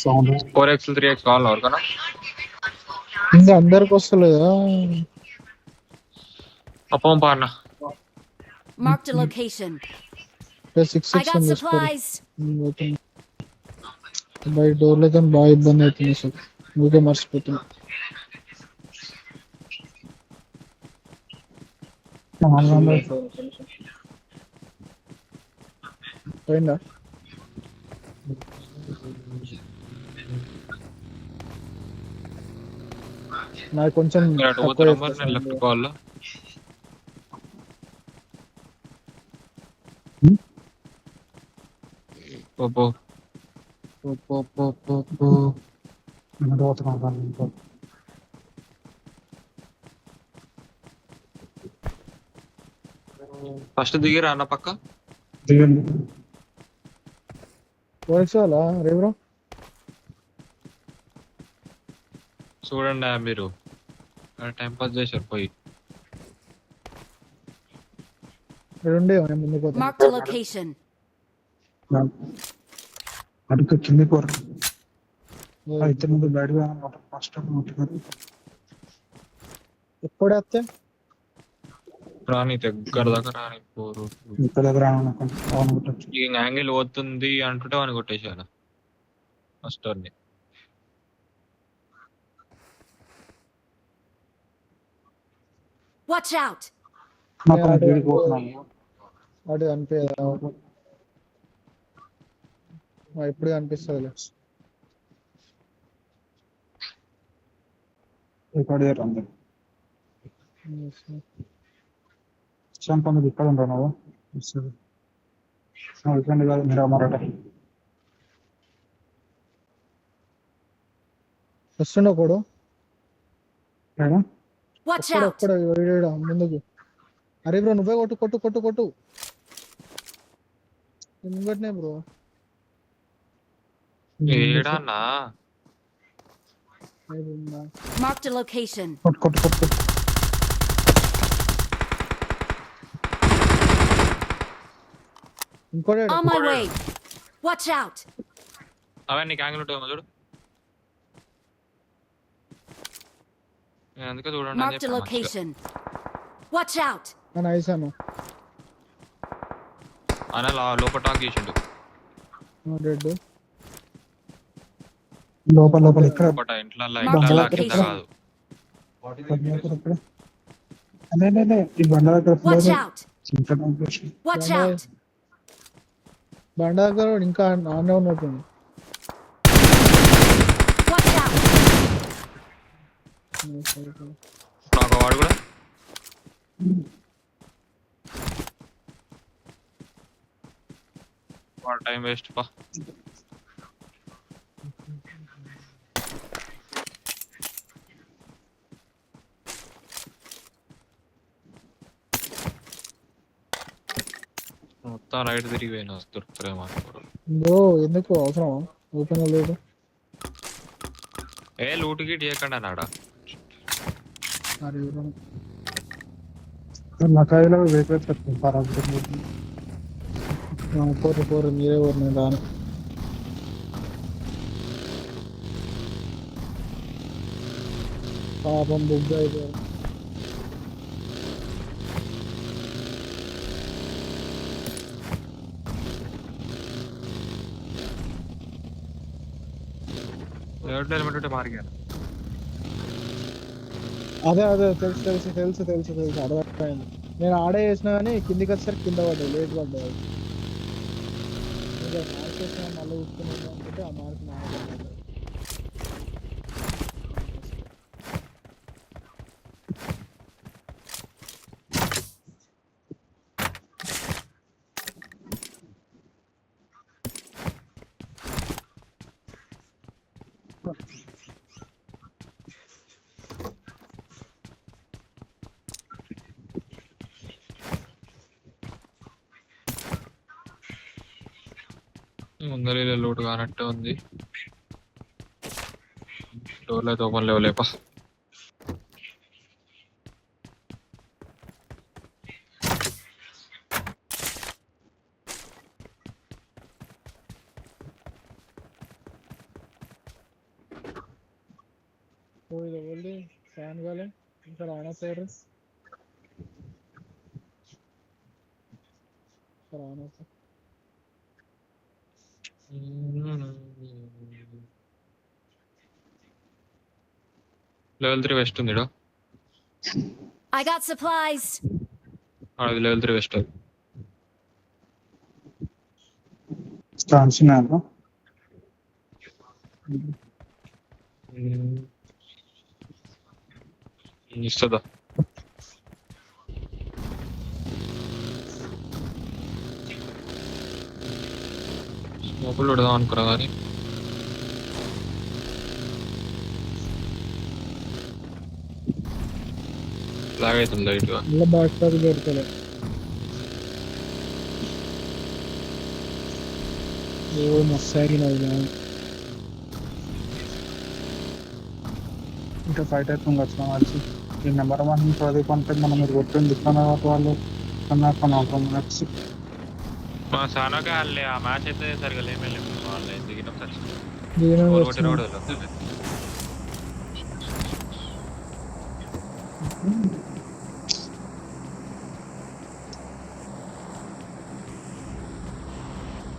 Sound 4x 3x కావాలి ఎవరికన్నా? ఇంకా అందరికి వస్తలేదా? Appam పాన్న Marked a location. 6 I got ఉంది స్కోర్. supplies. బయట డోర్లో అయితే బాగా ఇబ్బంది అవుతుంది అసలు. ఊరికే మర్చిపోతున్నా. పోయిందా? నాకు కొంచెం తక్కువ నంబర్ నేను లెఫ్ట్ కాల్ లో పో పో పో పో పో పో. ఫస్ట్ దిగిరా అన్న పక్క పోయించాలా రేవరా? చూడండి మీరు టైం పాస్ చేశారు పోయి. రెండే ముందుకు పోతా. Marked a location. అడుగు కింది పోరు అయితే ముందు బయటగా ఫస్ట్ ఎప్పుడు వస్తే రాని దగ్గర దాకా రాని పోరు. ఇక్కడ దగ్గర అనుకుంటా ఈ యాంగిల్ పోతుంది అంటుంటే వాడిని కొట్టేసాను ఫస్ట్ వాడిని. Watch out. వాడు అనిపించదా? ఎప్పుడు అనిపిస్తుంది. పండుగ ఇక్కడ ఉంటావు నువ్వు ఇబ్బంది కాదు మీరు మరట వస్తుండ ఒకడు. Watch out. ఒక్కడ ముందుకు. అరే బ్రో నువ్వే కొట్టు కొట్టు కొట్టు కొట్టు. ముంగట్నే బ్రో. ఏడానా Marked a location. కొట్టు కొట్టు కొట్టు ఇంకోటి On my way. Watch out. అవన్నీ నీకు యాంగిల్ ఉంటుంది చూడు. నేను అందుకే చూడండి అని Marked a చెప్పాను. location. Watch out. నైస్ అన్న. ఆయన లోపల టాక్ చేసిండు. రెడ్ లోపల లోపల ఇక్కడ లోపల ఇంట్లో కింద కాదు. ఈ బండ దగ్గర Watch out. Watch బండ out. బండ దగ్గర ఇంకా ఆనే ఉన్నట్టుంది. Watch out. నాకు వాడు కూడా వాడు టైం వేస్ట్ పా. మొత్తం రైట్ తిరిగి పోయినా దొరుకుతారేమో అనుకోరు. బ్రో ఎందుకు అవసరమా? ఓపెన్ లేదు. ఏ లూట్ గిట్ చేయకండి అన్నాడా. నకాయలో వేరే పోరు పోరు మీరే పోరు నేను రాను. పాపం బుగ్గా అయిపోయారు. హెల్మెట్ మారిగాను. అదే అదే తెలుసు తెలుసు తెలుసు తెలుసు తెలుసు అర్థమైంది. నేను ఆడే చేసినా కానీ కిందికి వచ్చేసరికి కింద పడ్డాయి, లేట్ పడ్డాయి. మార్క్ చేసిన మళ్ళీ ఉట్టుకున్నాను అనుకుంటే ఆ మార్క్ మాట్లాడాలి. ముందర లోటు కానట్టే ఉంది. డోర్లు అయితే ఓపెన్ లేవు లేప. ఓ ఇది ఓన్లీ ఫ్యాన్ గాలే ఇంకా రానొచ్చారు రానొచ్చు లెవెల్ 3 వెస్ట్ ఉంది I got supplies. అది లెవెల్ 3 వెస్ట్ స్టాన్స్ ఉన్నాయా? ఇస్తుందా స్మోకులు పెడదాం అనుకున్నా కానీ లాగ్ అవుతుంది లైట్గా. మళ్ళీ బ్యాక్ ప్యాక్ పెడతలే ఓ మస్తు ఆగినది ఇంకా ఫైట్ అవుతుంది వచ్చిన వచ్చి ఈ నెంబర్ 1 ప్రదీప్ అంటే మనం మీరు కొట్టింది ఇస్తాను వాళ్ళు కన్నా కొనవచ్చు. మా సానాగా వాళ్ళే ఆ మ్యాచ్ అయితే సరిగా లేమేలేము వాళ్ళు దిగిన సరి దీని కొట్టిన కూడా వెళ్ళదు.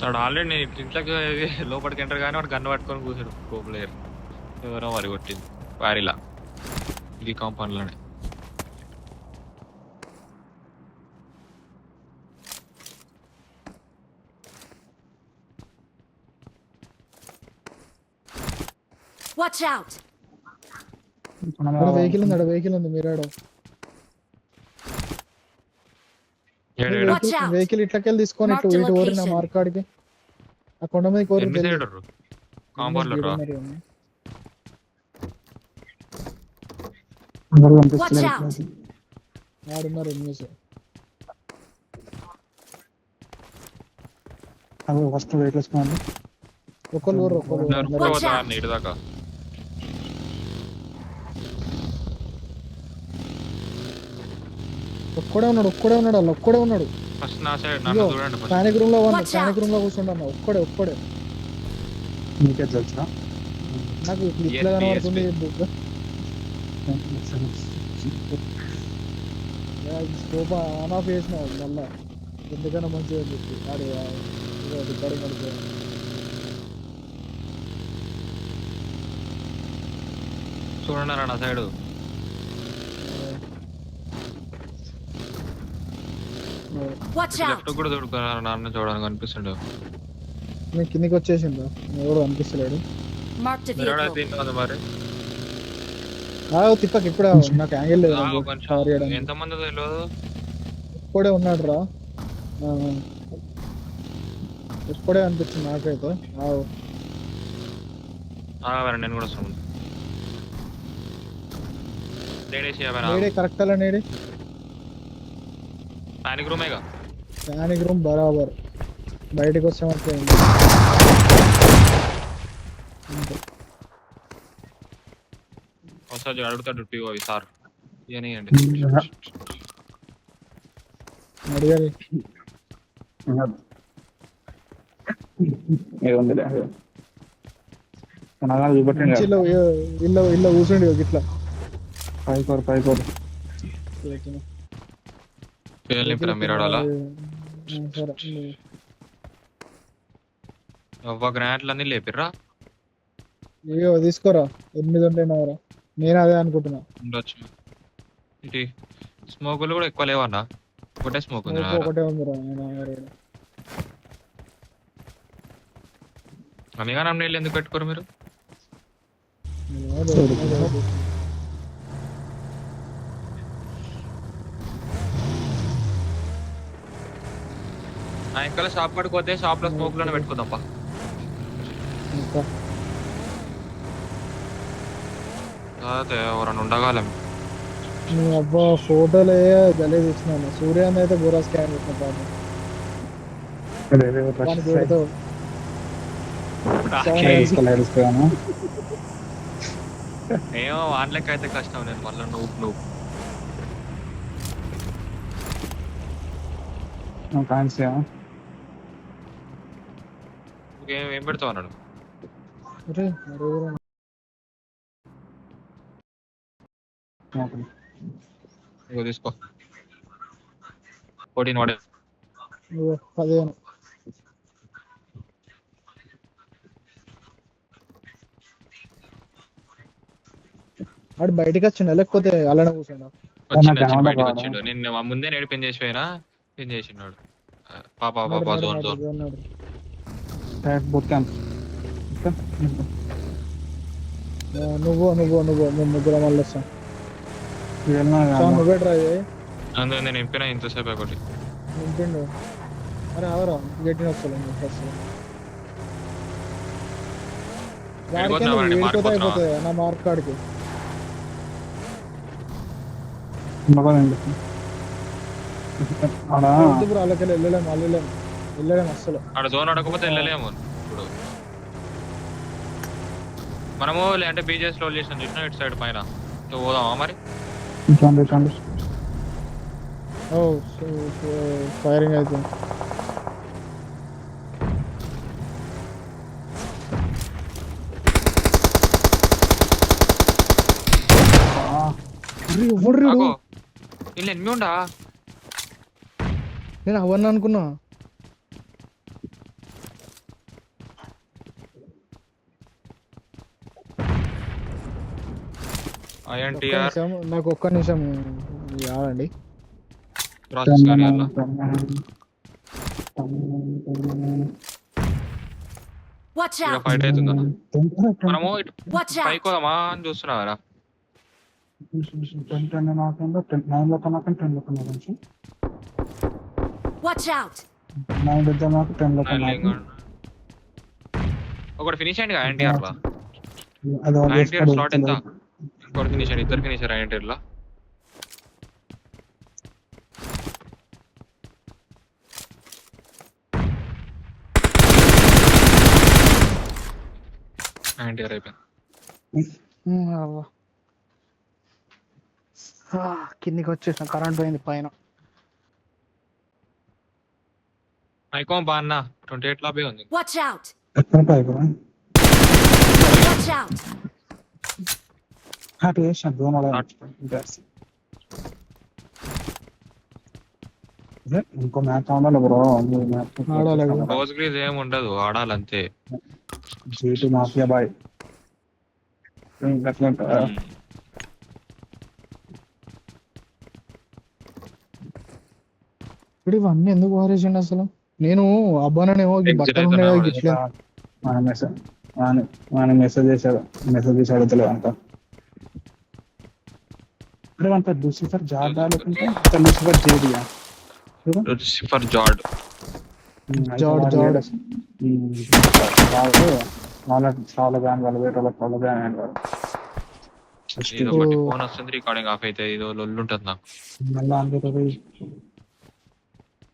వాడు ఆల్రెడీ నేను ఇంట్లోకి లోపలికి ఎంటర్ కానీ వాడు గన్ను పట్టుకొని కూర్చాడు కో ప్లేయర్ ఎవరో మరి కొట్టింది వారిలా ఈ కాంపౌండ్లోనే. Watch out. వెహికల్ ఉంది వెహికల్ ఉంది మీరాడు Watch out. వెహికల్ ఇట్లకెళ్ళి తీసుకొని Mark ఇటు the ఇటు కోరిన location. మార్కాడికి ఆ కొండ మీద కోరి ఎన్ని సైడ్ కాంపౌండ్ లో రా. అందరూ Watch కనిపిస్తున్నారు. out. ఆడున్నారు న్యూస్ అవి ఫస్ట్ వెయిట్ వేసుకోండి. ఒక్కరు ఊరు Watch out. నీటి దాకా ఒక్కడే ఉన్నాడు వాళ్ళు ఒక్కడే ఉన్నాడు ఫస్ట్ నా సైడ్ నన్ను చూడండి ఫస్ట్. ప్యానిక్ రూమ్ లో Watch out. ప్యానిక్ రూమ్ లో కూర్చుండు అన్న ఒక్కడే మీకే తెలుసా? నాకు ఇట్లా కనబడుతుంది స్కోప్ ఆన్ ఆఫ్ చేసిన మళ్ళా ఎందుకన్నా మంచిగా చెప్పి ఆడి రికార్డింగ్ అడితే చూడండి రా నా సైడ్ Watch out. లెఫ్ట్ కూడా చూడుకున్నారు నాన్న చూడడానికి అనిపిస్తుండే. నేను కిందికి వచ్చేసిండు ఎవడు అనిపిస్తలేడు Marked a మీరు vehicle. తిన్నది మరి తిప్పకి ఇప్పుడే నాకు యాంగిల్ లేదు ఆగు కవర్ కొంచెం చేయడానికి ఎంతమంది తెలియదు. ఇప్పుడే ఉన్నాడు రా ఇప్పుడే అనిపించింది నాకైతే ఆగవరా నేను కూడా వస్తాను. లేడీస్ నేడే కరెక్ట్ అలా నేడే ఆయనకి రూమేగా ప్యానిక్ రూమ్ బరాబర్ బయటకు వచ్చామంటే ఒకసారి అడుగుతాడు పిఓ సార్ ఇవనియండి. అడిగాలి ఏముంది చూపెట్టండి. ఇల్లు కూర్చోండి ఇట్లా పైకోరు నింపినా మీరు అడాలా గ్రాంట్లు అన్ని లేపిర్రా ఇవో తీసుకోరా 8 ఉంటాయినారా నేను అదే అనుకుంటున్నా ఉండొచ్చు. ఇటు స్మోకులు కూడా ఎక్కువ లేవన్నా ఒకటే స్మోక్ ఉంది. ఒకటే ఉందిరా అనిగా నీళ్ళు ఎందుకు పెట్టుకోరు మీరు? ఇంకా షాప్ కాడికి పోతే షాప్ లో స్మోక్ లోనే పెట్టుకుందాంపా. అదే ఎవరన్నా ఉండగాలం. అబ్బా ఫోటోలు గలీజ్ ఇచ్చినాను సూర్యాన్ని అయితే బురా స్కాన్ చేసిన ఏమో వాన్లెక్క అయితే కష్టం. నేను మళ్ళీ నువ్వు ఏం పెడతావు అన్నాడు. ఓకే. ఇగో తీసుకో 14 వాడే. 15. వాడు బయటికి వచ్చిండ లేకపోతే అలానే కూర్చుండా? వచ్చిండు కనబడ్డా బయటకు వాడు. వచ్చిండు. నిన్న మా ముందే నేడు పిన్ చేసిపోయినా పిన్ చేసినాడు. పాప నడు, పాప నడు, జోన్ నడు, జోన్. నడు. Direct boot camp. నువ్వు మేము ముగ్గురం మళ్ళీ వస్తాం. వెళ్ళినా కానీ నువ్వే డ్రైవ్ చేయి. అందులో నేను నింపిన ఇంతసేపు ఒకటి. నింపిండు. అరే అవరా గట్టిన వస్తలేదు ఫస్ట్. వెళ్ళిపోతున్నావా అండి? వేడిపోతే మారిపోతున్నావా? అయిపోతుంది నా మార్క్ కాడికి. ఉండకూడదండి. ఆడ బ్రో అలాకెళ్ళి వెళ్ళలేము అస్సలు. ఆడ జోన్ అడగకపోతే వెళ్ళలేము ఇప్పుడు. మనము లేదంటే బీజేస్ లో చేసిన చూసినా ఇటు సైడ్ పైన ఇటు పోదామా మరి? చూడండి. ఓ ఫైరింగ్ అవుతుంది. ఆగో వీళ్ళు ఎన్ని ఉండా? నేను అవన్నీ అనుకున్నా. ఐఎన్టీఆర్ నాకు ఒక్క నిమిషం ఆగండి. ప్రాసెస్ కానీ అలా Watch ఇక్కడ out! ఫైట్ అవుతుందా? మనము ఇటు Watch out! పైకి పోదామా అని చూస్తున్నారా? 10 నాకంటే 9 లో కన్నా 10 లో కన్నా కొంచెం Watch out! 9 దగ్గర నాకు 10 లో కన్నా ఒకటి ఫినిష్ అయ్యింది ఐఎన్టీఆర్ లో. అది ఐఎన్టీఆర్ స్లాట్ ఎంత? ఇంకోటి ఫినిష్ అయ్యింది, ఇద్దరు ఫినిష్ అయ్యారు ఐఎన్టీఆర్ లో. ఐఎన్టీఆర్ అయిపోయింది. కిందికి వచ్చేసిన కరెంట్ పోయింది పైన. ఐకాన్ బాన్నా 28 లాబే ఉంది. Watch out! ఎక్కడ పైకి Watch out! హ్యాపీ చేసిన దోమలు ఇంకో మ్యాచ్ ఆడాలి బ్రో. ఆడాలి. రోజు గ్రీజ్ ఏమి ఉండదు, ఆడాలంతే. జీటీ మాఫియా బాయ్ అట్లా ఇప్పుడు ఇవన్నీ ఎందుకు వారేసిండు అసలు? నేను అబ్బానేమో బట్టలు ఉన్నాయి కదా గిట్ల. మెసేజ్ చేశాడు అడుగుతలేదు అంత. ఇప్పుడు అంత లూసిఫర్ జార్డా లేకుంటే లూసిఫర్ జేడియా? లూసిఫర్ జార్డ్. చాలా బ్యాన్ వాళ్ళు వేరే వాళ్ళకి చాలా బ్యాన్ అయ్యాడు వాడు. ఇది ఒకటి ఫోన్ వస్తుంది, రికార్డింగ్ ఆఫ్ అయితే ఇదో లొల్లు ఉంటుంది నాకు. మళ్ళీ అందరూ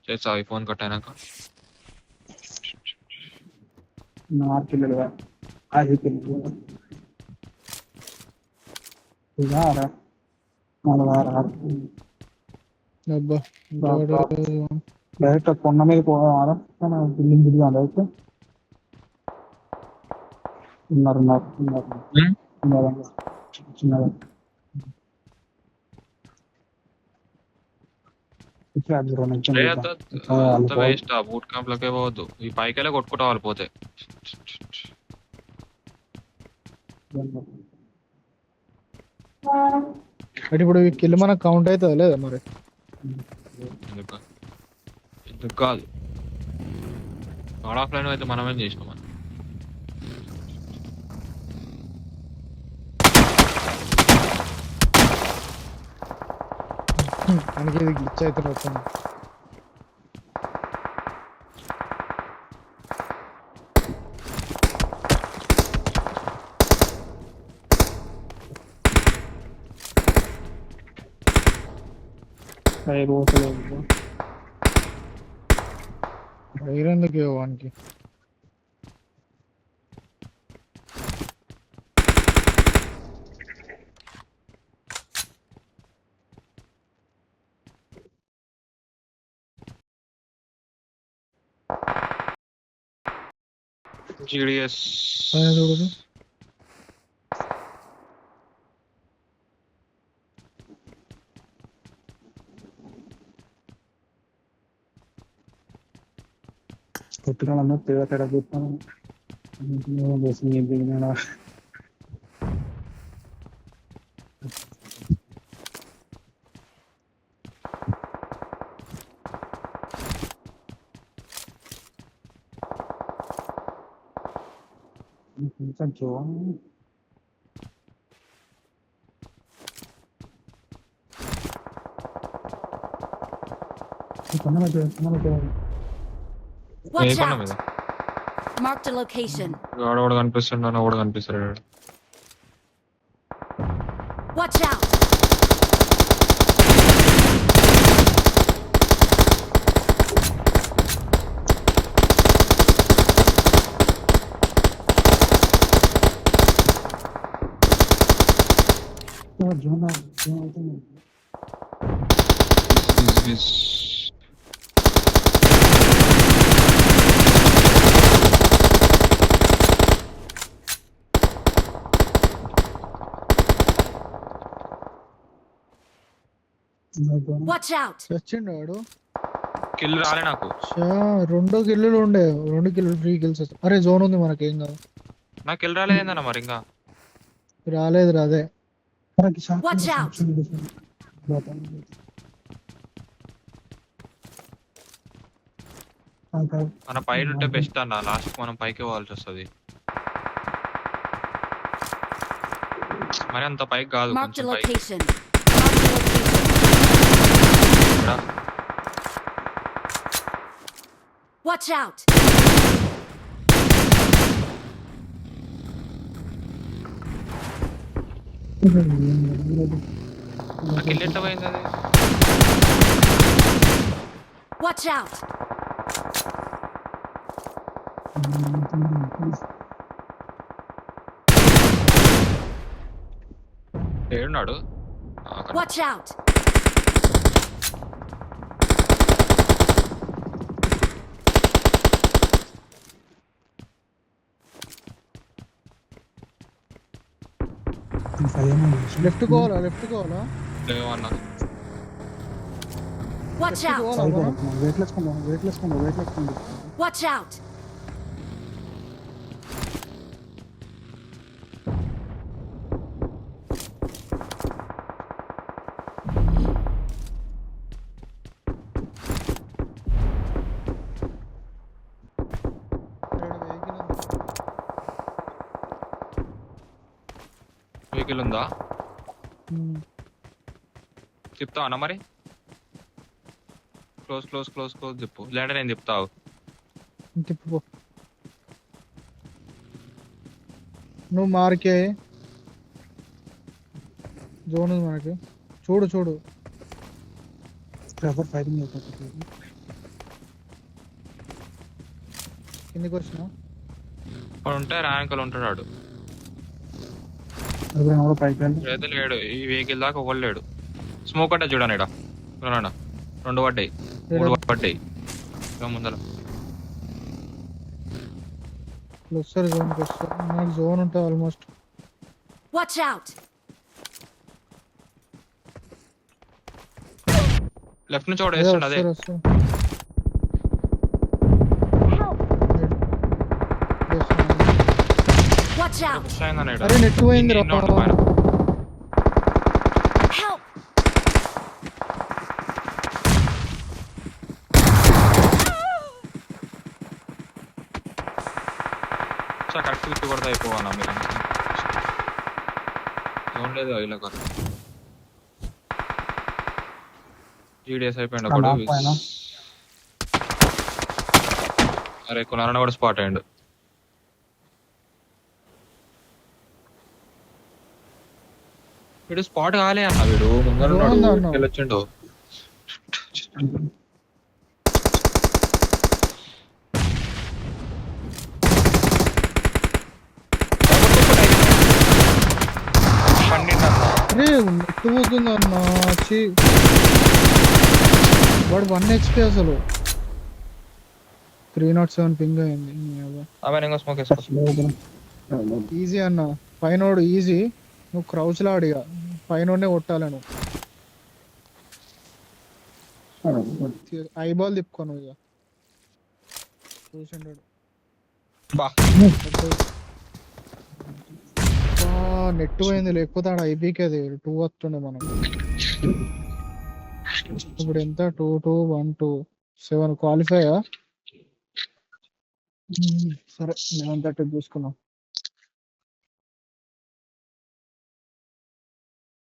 చేస్తావు ఈ ఫోన్ కట్ అయినాక. నార్కిల్లుగా అది పిల్లలు అబ్బా డైరెక్ట్ కొండ మీద పోవాలా? బిల్డింగ్ తిరిగాను అయితే ఉన్నారు చిన్నగా అంత వేస్ట్. ఆ బూట్ క్యాంప్ లకే పోవద్దు, ఈ పైకెళ్ళే కొట్టుకుంటా వాళ్ళు పోతే. అంటే ఇప్పుడు కిల్ మనకు కౌంట్ అవుతుంది లేదా మరి? ఎందుకు కాదు, గాడ్ ఆఫ్ లైన్ అయితే మనమేం చేసినాం. మనం మనకి ఇది గ్లిచ్ అయితే వస్తుంది. వైర్ ఎందుకు వానికి? GDS చూడదు గుర్తురాలన్నా పేద తేడా కూర్చున్నాను దిగినాడా కొంచెం చూడండి ఏ Watch కొండ మీద out! Marked a location. వాడు కనిపిస్తున్నాడు వాడు కనిపిస్తాడు. Watch out! Zone Watch out! చచ్చిండు వాడు. కిల్ రాలే నాకు. ఛా, 2 కిల్లులు ఉండే, 2 కిల్లులు ఫ్రీ కిల్స్. అరే జోన్ ఉంది మనకేం కాదు. నాకు కిల్ రాలేదేందన్న మరి ఇంకా. రాలేదు అదే. Watch out! మన పైన ఉంటే బెస్ట్ అన్న, లాస్ట్ మనం పైకి పోవాల్సి వస్తుంది. మరి అంత పైకి కాదు, Marked a కొంచెం పైకి. location. Marked a location. ఇక్కడ. Watch out! నా కిల్ ఎట్లా పోయింది అది? Watch out! ఏడున్నాడు? Watch out! లెఫ్ట్ కోవాలా, లెఫ్ట్ కోవాలా, ఏమన్నా Watch లెఫ్ట్ out! కోవాలా మనం? Weightless Watch out! వెహికల్ ఉందా? ఉమ్. చెప్తావు అన్న మరి. క్లోజ్ క్లోజ్ క్లోజ్ క్లోజ్ చెప్పు, లేదంటే నేను చెప్తావు. తిప్పు. నువ్వు మార్కే జోన్ ఉంది మనకి. చూడు చూడు. ఫైరింగ్ కిందికి వచ్చిన. వాడు ఉంటే ర్యాంకులు ఉంటాడు వాడు. పైకి వెళ్ళి అయితే లేడు, ఈ వెహికల్ దాకా ఒకళ్ళు లేడు. స్మోక్ అంటే చూడండి ఇక్కడ. 2 పడ్డాయి, 3 పడ్డాయి ఇంకా ముందర. వస్తారు జోన్కి వస్తారు. నాకు జోన్ ఉంటుంది ఆల్మోస్ట్. Watch out! లెఫ్ట్ నుంచి ఒకటి వేస్తుండే అదే. వస్తారు. Watch out! పుష్ అయిందన్న ఈడ. అరే నెట్ పోయింది రా. ఇన్ని ఉంటాయి పైన. Help! సార్ కరెక్ట్ విత్తి కొడితే అయిపోవాలా మీరు? ఏం లేదు ఇలా కదా. జీడిఎస్ అయిపోయింది ఒకడు. ఆ, పైన. అరే కొనారన్న కూడా స్పాట్ అయ్యిండు. వీడు స్పాట్ కాలే అన్న, వీడు ముందర బాగుంది అన్న. వెళ్ళొచ్చిండు. అరే నెట్ పోతుంది అన్న. వాడు 1 HP అసలు. 307 పింగ్ అయింది. స్మోక్ వేసుకో. ఈజీ అన్న. పైనోడు ఈజీ. నువ్వు క్రౌచ్ లాడిగా పైనోడే కొట్టాలి నువ్వు. ఐబాల్ తిప్పుకో నువ్వు ఇక. చూసిండు బా నెట్ పోయింది, లేకపోతే ఆడ ఐపీకేది 2 వస్తుండే మనం. ఇప్పుడు ఎంత 2 1 2 7 క్వాలిఫై. సరే 11:30 చూసుకున్నాం.